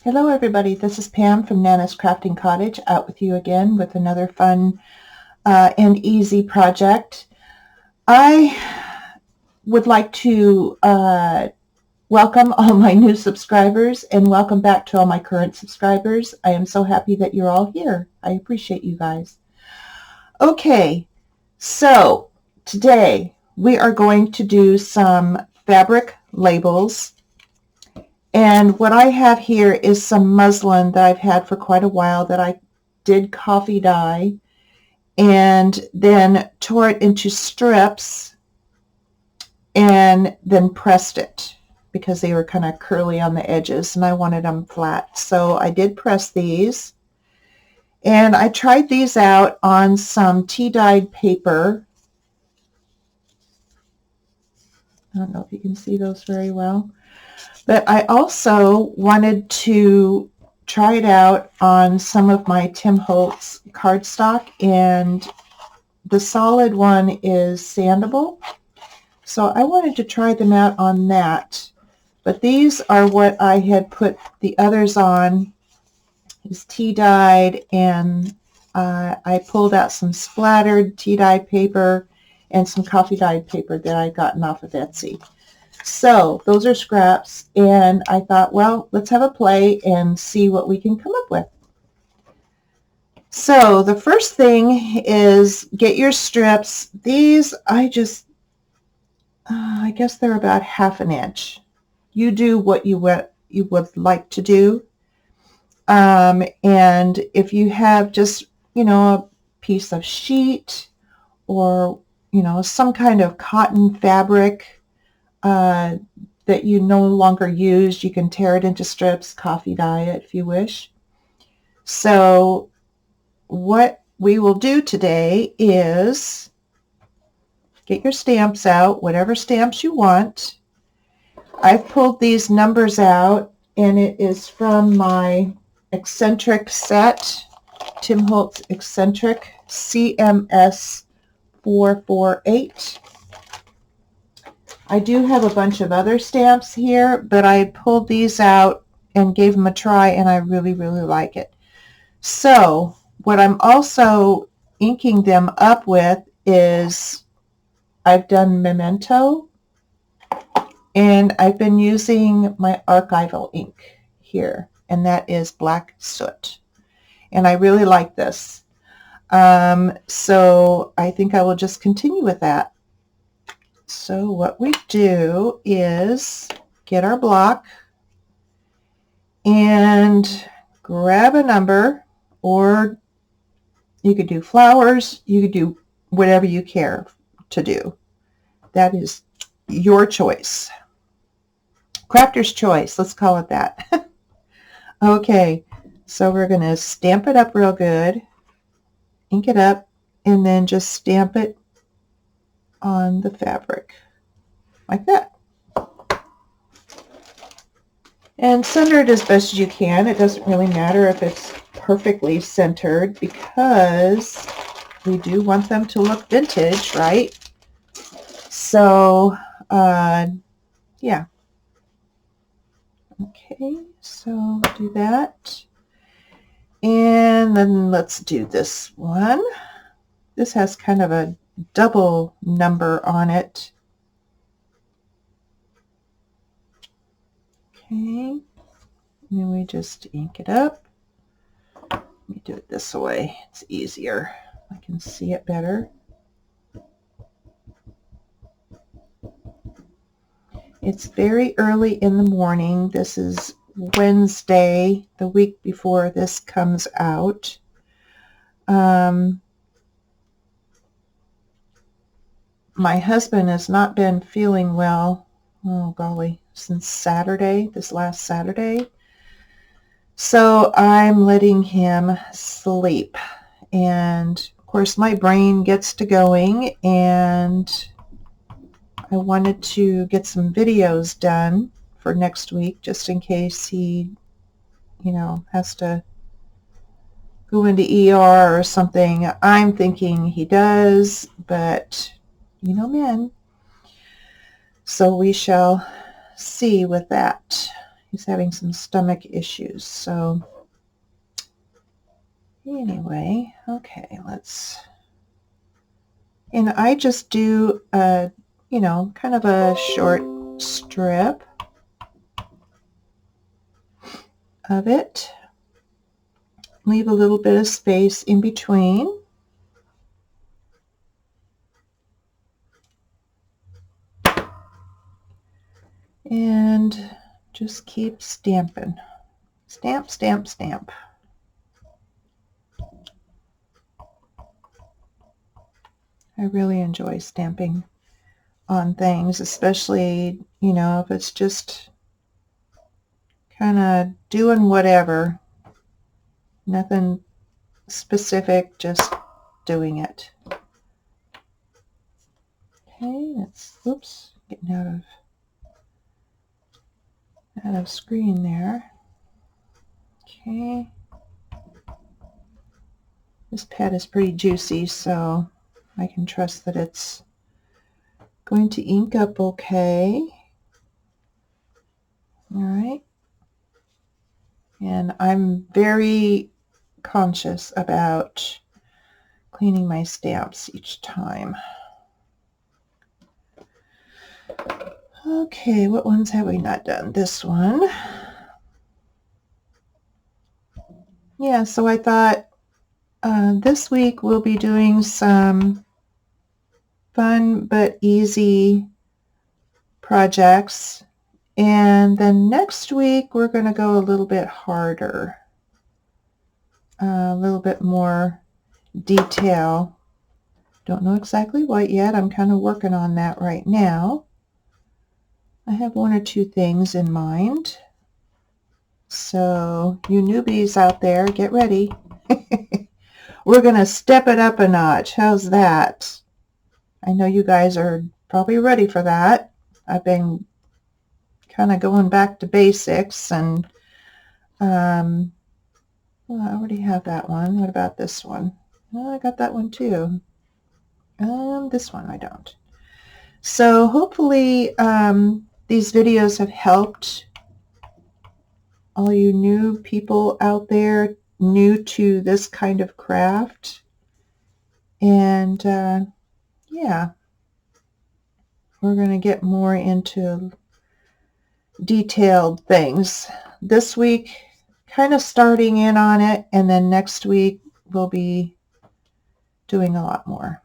Hello everybody, this is Pam from Nana's Crafting Cottage, out with you again with another fun and easy project. I would like to welcome all my new subscribers and welcome back to all my current subscribers. I am so happy that you're all here. I appreciate you guys. Okay, so today we are going to do some fabric labels. And what I have here is some muslin that I've had for quite a while that I did coffee dye and then tore it into strips and then pressed it because they were kind of curly on the edges and I wanted them flat. So I did press these, and I tried these out on some tea-dyed paper. I don't know if you can see those very well. But I also wanted to try it out on some of my Tim Holtz cardstock, and the solid one is sandable. So I wanted to try them out on that. But these are what I had put the others on. It's tea-dyed, and I pulled out some splattered tea-dyed paper and some coffee-dyed paper that I'd gotten off of Etsy. So those are scraps, and I thought, well, let's have a play and see what we can come up with. So the first thing is get your strips. These I guess they're about 1/2 inch. You do what you would like to do. And if you have just, a piece of sheet or, some kind of cotton fabric that you no longer use, you can tear it into strips, coffee dye it if you wish. So what we will do today is get your stamps out, whatever stamps you want. I've pulled these numbers out, and it is from my eccentric set, Tim Holtz eccentric CMS 448. I do have a bunch of other stamps here, but I pulled these out and gave them a try, and I really, really like it. So what I'm also inking them up with is I've done Memento, and I've been using my archival ink here, and that is Black Soot. And I really like this. So I think I will just continue with that. So what we do is get our block and grab a number, or you could do flowers, you could do whatever you care to do. That is your choice. Crafter's choice, let's call it that. Okay, so we're going to stamp it up real good, ink it up, and then just stamp it on the fabric like that, and center it as best as you can. It doesn't really matter if it's perfectly centered because we do want them to look vintage, right? So yeah, okay, so do that, and then let's do this one. This has kind of a double number on it. Okay, and then we just ink it up. Let me do it this way. It's easier. I can see it better. It's very early in the morning. This is Wednesday, the week before this comes out. My husband has not been feeling well, oh golly, since Saturday, this last Saturday. So I'm letting him sleep. And of course my brain gets to going, and I wanted to get some videos done for next week just in case he, has to go into ER or something. I'm thinking he does, but men. So we shall see with that. He's having some stomach issues. So anyway, okay, and I just do a, kind of a short strip of it. Leave a little bit of space in between. And just keep stamping. Stamp, stamp, stamp. I really enjoy stamping on things, especially, if it's just kind of doing whatever. Nothing specific, just doing it. Okay, oops, getting out of screen there. Okay. This pad is pretty juicy, so I can trust that it's going to ink up okay. All right. And I'm very conscious about cleaning my stamps each time. Okay, what ones have we not done? This one. Yeah, so I thought this week we'll be doing some fun but easy projects, and then next week we're going to go a little bit harder, a little bit more detail. Don't know exactly what yet. I'm kind of working on that right now. I have one or two things in mind. So you newbies out there, get ready. We're going to step it up a notch. How's that? I know you guys are probably ready for that. I've been kind of going back to basics, and well, I already have that one. What about this one? Well, I got that one too. This one I don't. So hopefully these videos have helped all you new people out there, new to this kind of craft. And yeah, we're going to get more into detailed things this week, kind of starting in on it, and then next week we'll be doing a lot more.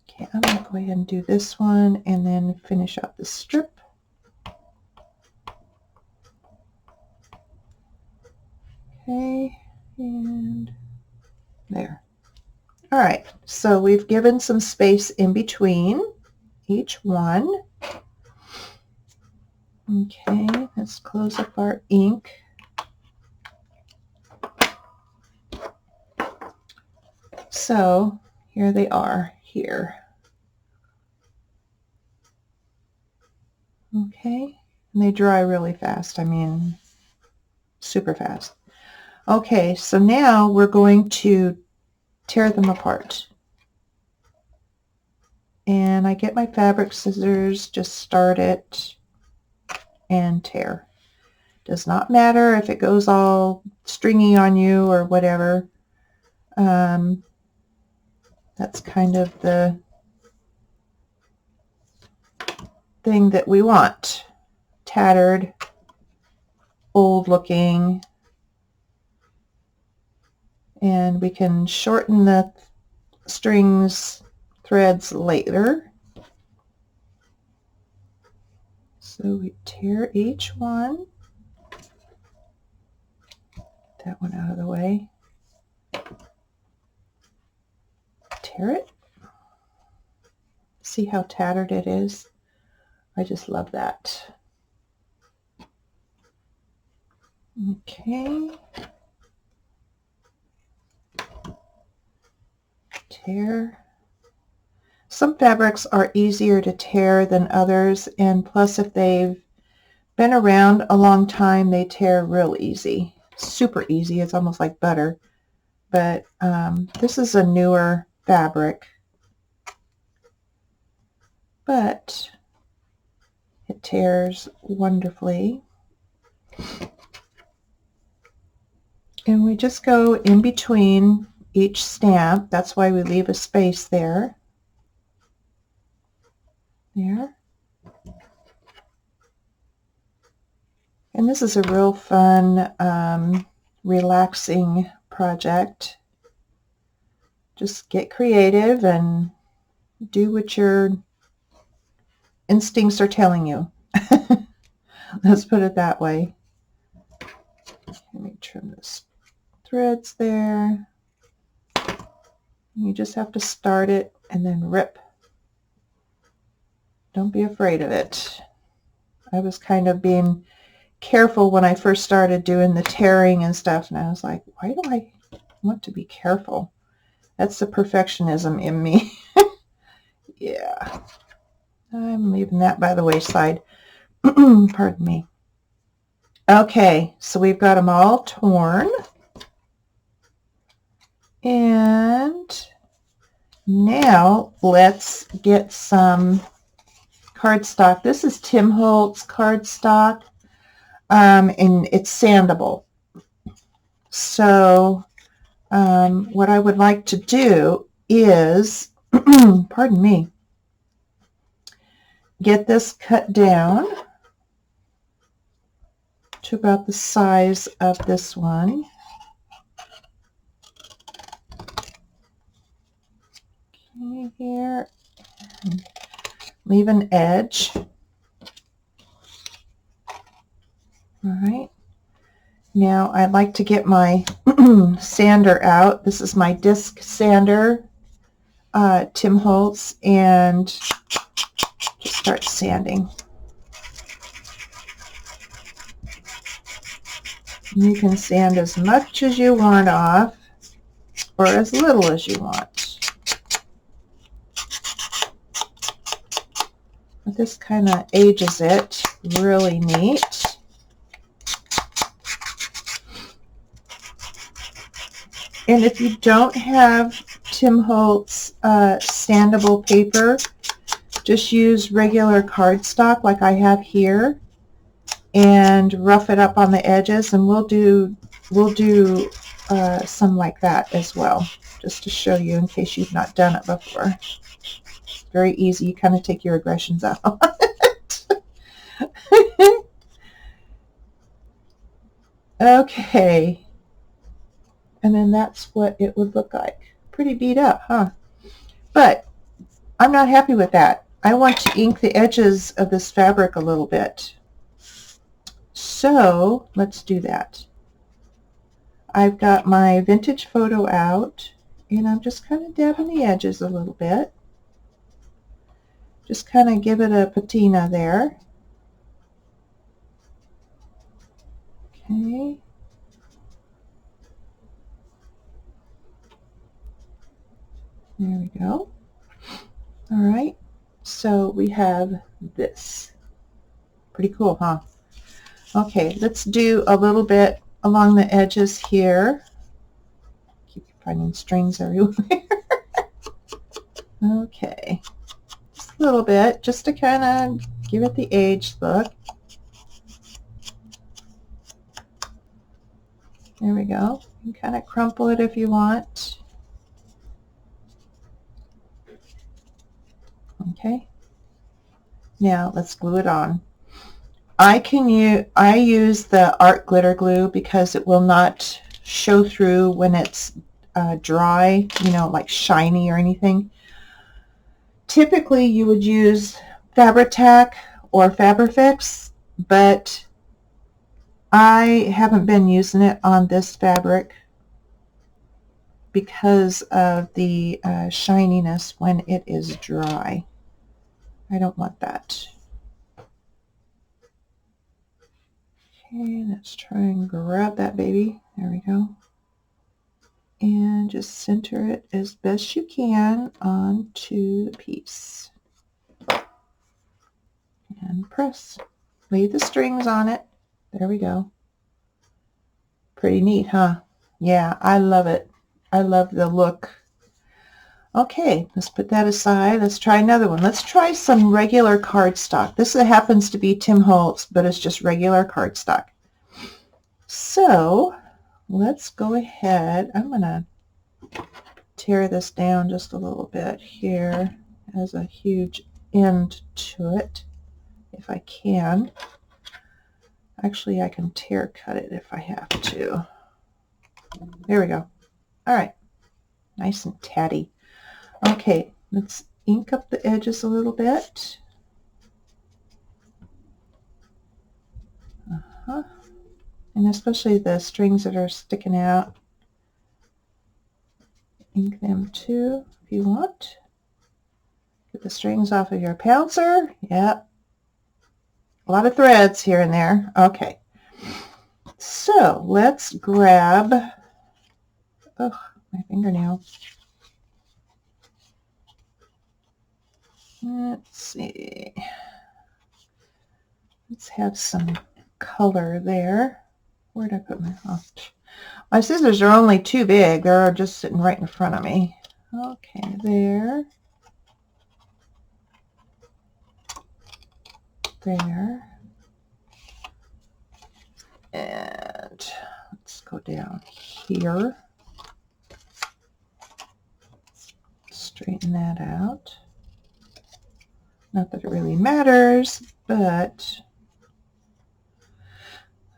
Okay, I'm going to go ahead and do this one and then finish up the strip. Okay, and there. All right, so we've given some space in between each one. Okay, let's close up our ink. So here they are here. Okay, and they dry really fast. I mean, super fast. Okay, so now we're going to tear them apart. And I get my fabric scissors, just start it and tear. Does not matter if it goes all stringy on you or whatever. That's kind of the thing that we want. Tattered, old looking, and we can shorten the strings, threads later. So we tear each one. Get that one out of the way. Tear it. See how tattered it is? I just love that. Okay. Tear. Some fabrics are easier to tear than others, and plus if they've been around a long time, they tear real easy. Super easy. It's almost like butter. But this is a newer fabric. But it tears wonderfully. And we just go in between each stamp. That's why we leave a space there. There. And this is a real fun, relaxing project. Just get creative and do what your instincts are telling you. Let's put it that way. Let me trim this threads there. You just have to start it and then rip. Don't be afraid of it. I was kind of being careful when I first started doing the tearing and stuff, and I was like, why do I want to be careful? That's the perfectionism in me. Yeah. I'm leaving that by the wayside. Pardon me. Okay, so we've got them all torn. And now let's get some cardstock. This is Tim Holtz cardstock, and it's sandable. So what I would like to do is, pardon me, get this cut down to about the size of this one. Okay, here, and leave an edge. All right. Now I'd like to get my sander out. This is my disc sander, Tim Holtz, and just start sanding. You can sand as much as you want off or as little as you want. But this kind of ages it really neat. And if you don't have Tim Holtz sandable paper, just use regular cardstock like I have here and rough it up on the edges, and we'll do some like that as well, just to show you in case you've not done it before. It's very easy. You kind of take your aggressions out on it. Okay. And then that's what it would look like. Pretty beat up, huh? But I'm not happy with that. I want to ink the edges of this fabric a little bit. So let's do that. I've got my vintage photo out, and I'm just kind of dabbing the edges a little bit. Just kind of give it a patina there. Okay. There we go. All right, so we have this. Pretty cool, huh? Okay, let's do a little bit along the edges here. Keep finding strings everywhere. Okay, just a little bit, just to kind of give it the aged look. There we go. You can kind of crumple it if you want. Okay, now let's glue it on. I use the art glitter glue because it will not show through when it's dry, you know, like shiny or anything. Typically you would use Fabri-Tac or Fabrifix, but I haven't been using it on this fabric because of the shininess when it is dry. I don't want that. Okay, let's try and grab that baby. There we go. And just center it as best you can onto the piece. And press. Leave the strings on it. There we go. Pretty neat, huh? Yeah, I love it. I love the look. Okay, let's put that aside. Let's try another one. Let's try some regular cardstock. This happens to be Tim Holtz, but it's just regular cardstock. So let's go ahead. I'm going to tear this down just a little bit here. It has a huge end to it if I can. Actually, I can tear cut it if I have to. There we go. All right. Nice and tatty. Okay, let's ink up the edges a little bit. And especially the strings that are sticking out. Ink them too if you want. Get the strings off of your pouncer. Yep. A lot of threads here and there. Okay. So let's grab, oh, my fingernail. Let's see. Let's have some color there. Where did I put my, oh, my scissors are only too big. They're just sitting right in front of me. Okay, there. There. And let's go down here. Straighten that out. Not that it really matters, but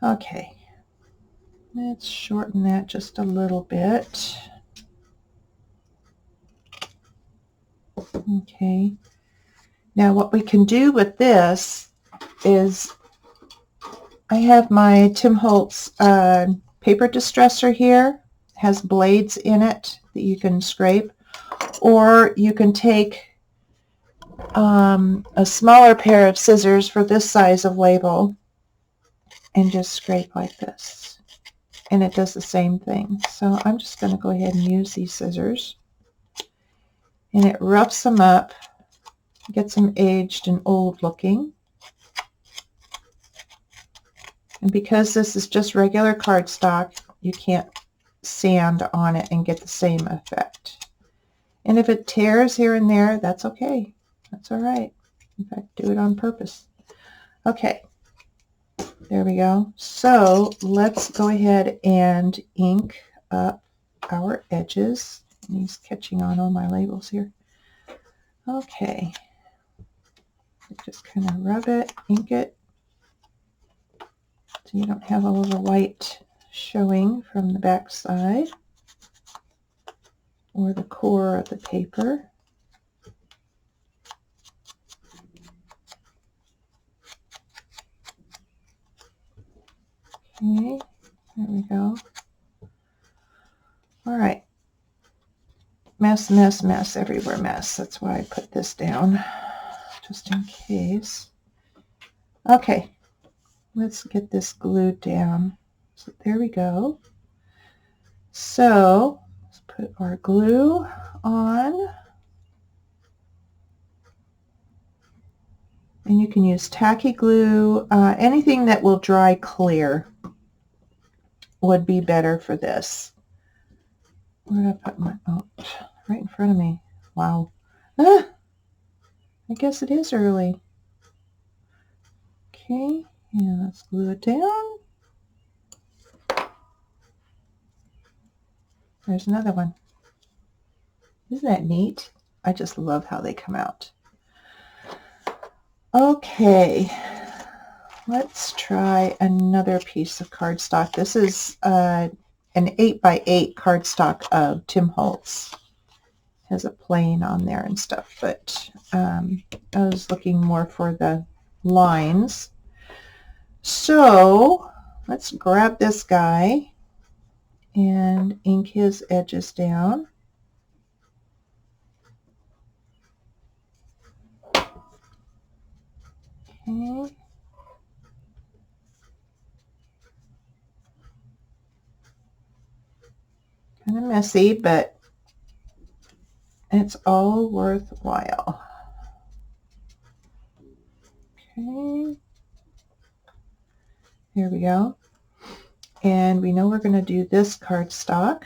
okay. Let's shorten that just a little bit. Okay. Now what we can do with this is I have my Tim Holtz paper distresser here. It has blades in it that you can scrape, or you can take a smaller pair of scissors for this size of label and just scrape like this, and it does the same thing. So I'm just going to go ahead and use these scissors, and it roughs them up, gets them aged and old looking. And because this is just regular cardstock, you can't sand on it and get the same effect. And if it tears here and there, that's okay. That's all right. In fact, do it on purpose. Okay, there we go. So let's go ahead and ink up our edges. And he's catching on all my labels here. Okay, just kind of rub it, ink it, so you don't have all of the white showing from the back side or the core of the paper. Okay, there we go. All right. Mess, mess, mess, everywhere mess. That's why I put this down, just in case. Okay, let's get this glued down. So there we go. So let's put our glue on. And you can use tacky glue. Anything that will dry clear would be better for this. Where did I put my, oh, right in front of me. Wow. Ah, I guess it is early. Okay, and let's glue it down. There's another one. Isn't that neat? I just love how they come out. Okay, let's try another piece of cardstock. This is an 8x8 cardstock of Tim Holtz. Has a plane on there and stuff, but I was looking more for the lines. So let's grab this guy and ink his edges down. Okay. Kind of messy, but it's all worthwhile. Okay. Here we go. And we know we're going to do this cardstock.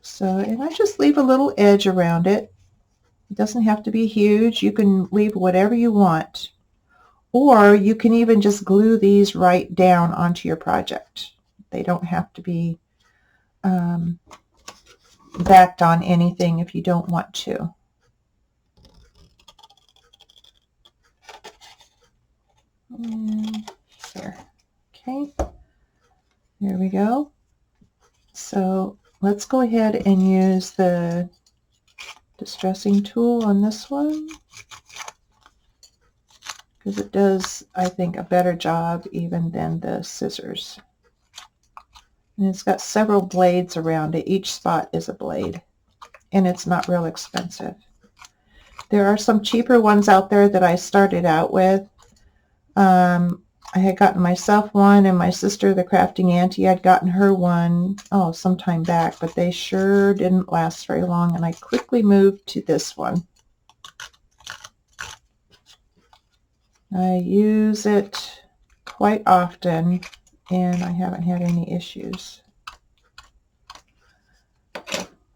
So, and I just leave a little edge around it. It doesn't have to be huge. You can leave whatever you want. Or you can even just glue these right down onto your project. They don't have to be backed on anything if you don't want to. And here. Okay, there we go. So let's go ahead and use the distressing tool on this one, because it does, I think, a better job even than the scissors. And it's got several blades around it. Each spot is a blade, and it's not real expensive. There are some cheaper ones out there that I started out with. I had gotten myself one, and my sister, the crafting auntie, had gotten her one, some time back, but they sure didn't last very long, and I quickly moved to this one. I use it quite often, and I haven't had any issues.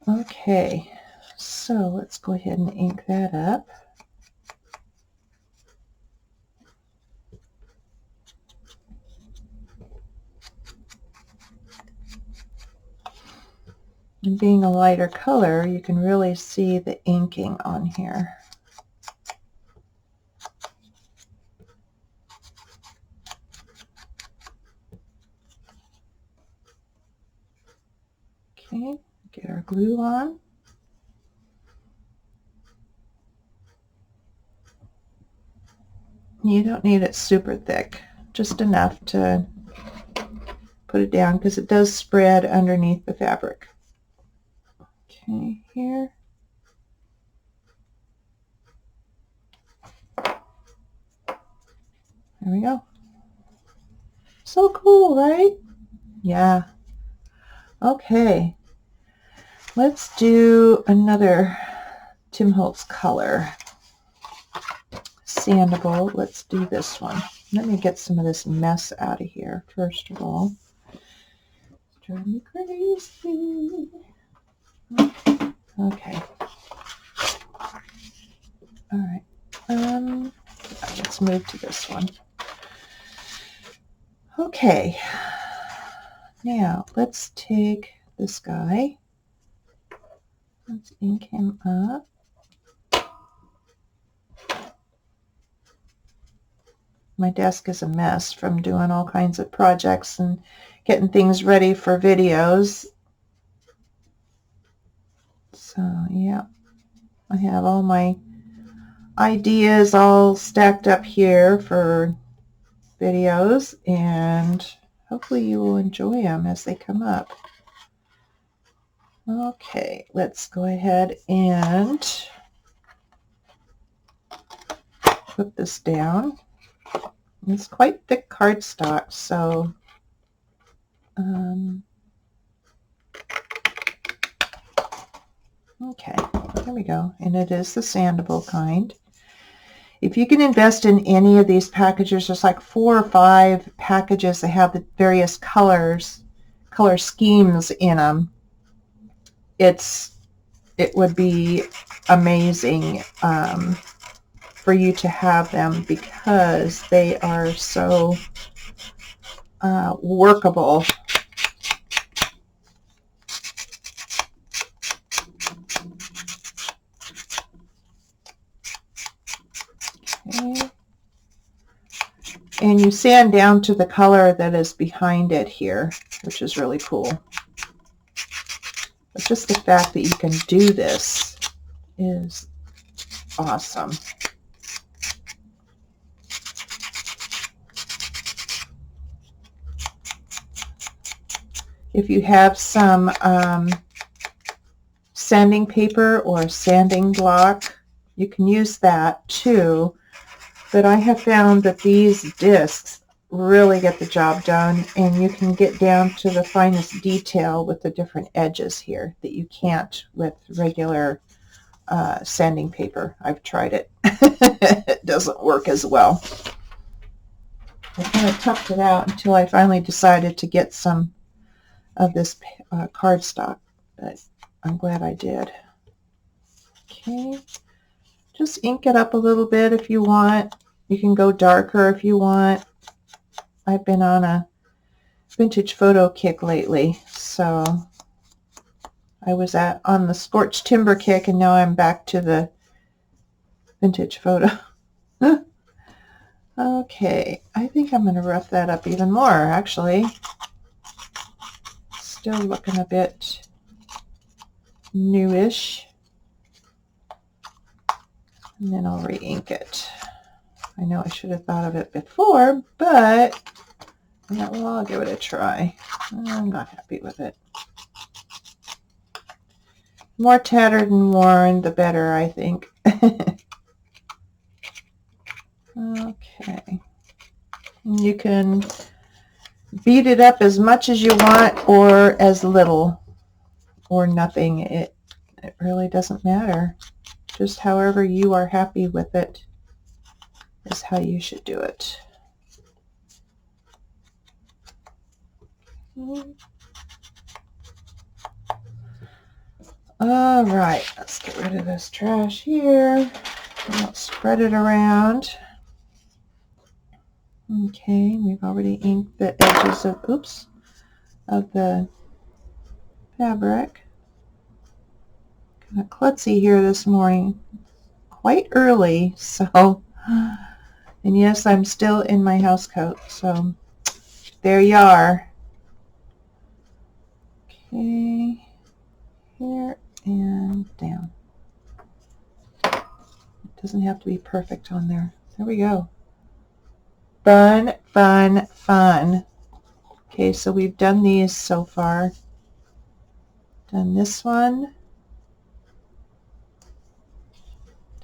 Okay, so let's go ahead and ink that up. And being a lighter color, you can really see the inking on here. Okay, get our glue on. You don't need it super thick, just enough to put it down, because it does spread underneath the fabric. Okay, here. There we go. So cool, right? Yeah. Okay. Let's do another Tim Holtz color. Sandable. Let's do this one. Let me get some of this mess out of here, first of all. It's driving me crazy. Okay. All right. Let's move to this one. Okay. Now, let's take this guy. Let's ink him up. My desk is a mess from doing all kinds of projects and getting things ready for videos. So, yeah, I have all my ideas all stacked up here for videos, and hopefully you will enjoy them as they come up. Okay, let's go ahead and put this down. It's quite thick cardstock, so okay, there we go. And it is the sandable kind. If you can invest in any of these packages, there's like 4 or 5 packages that have the various color schemes in them. It would be amazing for you to have them, because they are so workable. Okay. And you sand down to the color that is behind it here, which is really cool. But just the fact that you can do this is awesome. If you have some sanding paper or sanding block, you can use that too. But I have found that these discs really get the job done, and you can get down to the finest detail with the different edges here that you can't with regular sanding paper. I've tried it. It doesn't work as well. I kind of toughed it out until I finally decided to get some of this cardstock, but I'm glad I did. Okay, just ink it up a little bit if you want. You can go darker if you want. I've been on a vintage photo kick lately. So I was on the scorched timber kick, and now I'm back to the vintage photo. Okay, I think I'm going to rough that up even more, actually. Still looking a bit newish. And then I'll re-ink it. I know I should have thought of it before, but yeah, well, I'll give it a try. I'm not happy with it. More tattered and worn, the better, I think. Okay. You can beat it up as much as you want or as little or nothing. It really doesn't matter. Just however you are happy with it is how you should do it. All right, let's get rid of this trash here. I'll spread it around. Okay, we've already inked the edges of the fabric. Kind of klutzy here this morning, quite early, so, and yes, I'm still in my house coat, so there you are. Okay, here and down. It doesn't have to be perfect on there. There we go. Fun, fun, fun. Okay, so we've done these so far. Done this one.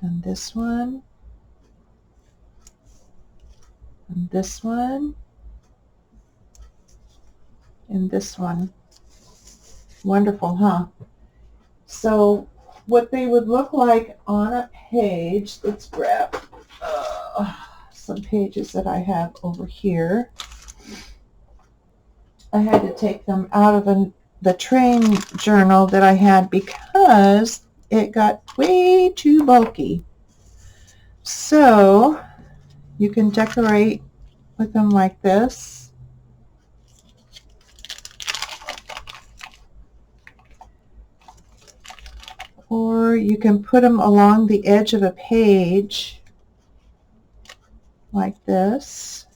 Done this one. And this one. And this one. Wonderful, huh? So what they would look like on a page, let's grab some pages that I have over here. I had to take them out of the train journal that I had because it got way too bulky. So you can decorate with them like this. Or you can put them along the edge of a page like this,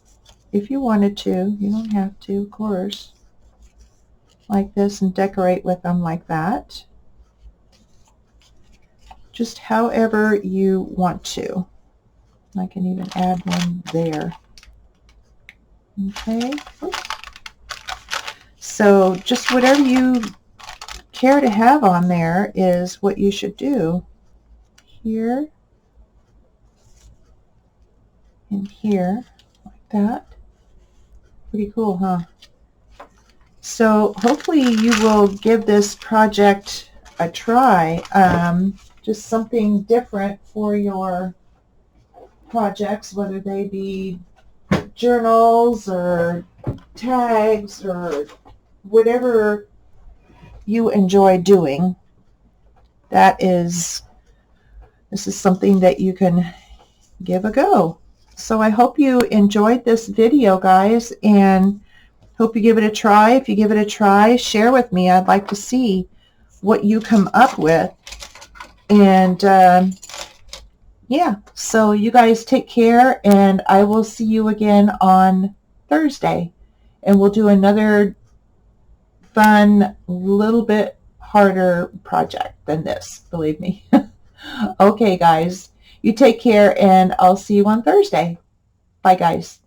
if you wanted to. You don't have to, of course. Like this, and decorate with them like that. Just however you want to. I can even add one there. Okay. So just whatever you care to have on there is what you should do. Here. And here, like that. Pretty cool, huh? So hopefully you will give this project a try. Just something different for your projects, whether they be journals or tags or whatever you enjoy doing. This is something that you can give a go. So I hope you enjoyed this video, guys, and hope you give it a try. If you give it a try, share with me. I'd like to see what you come up with. And yeah, so you guys take care, and I will see you again on Thursday. And we'll do another fun, little bit harder project than this, believe me. Okay, guys. You take care, and I'll see you on Thursday. Bye, guys.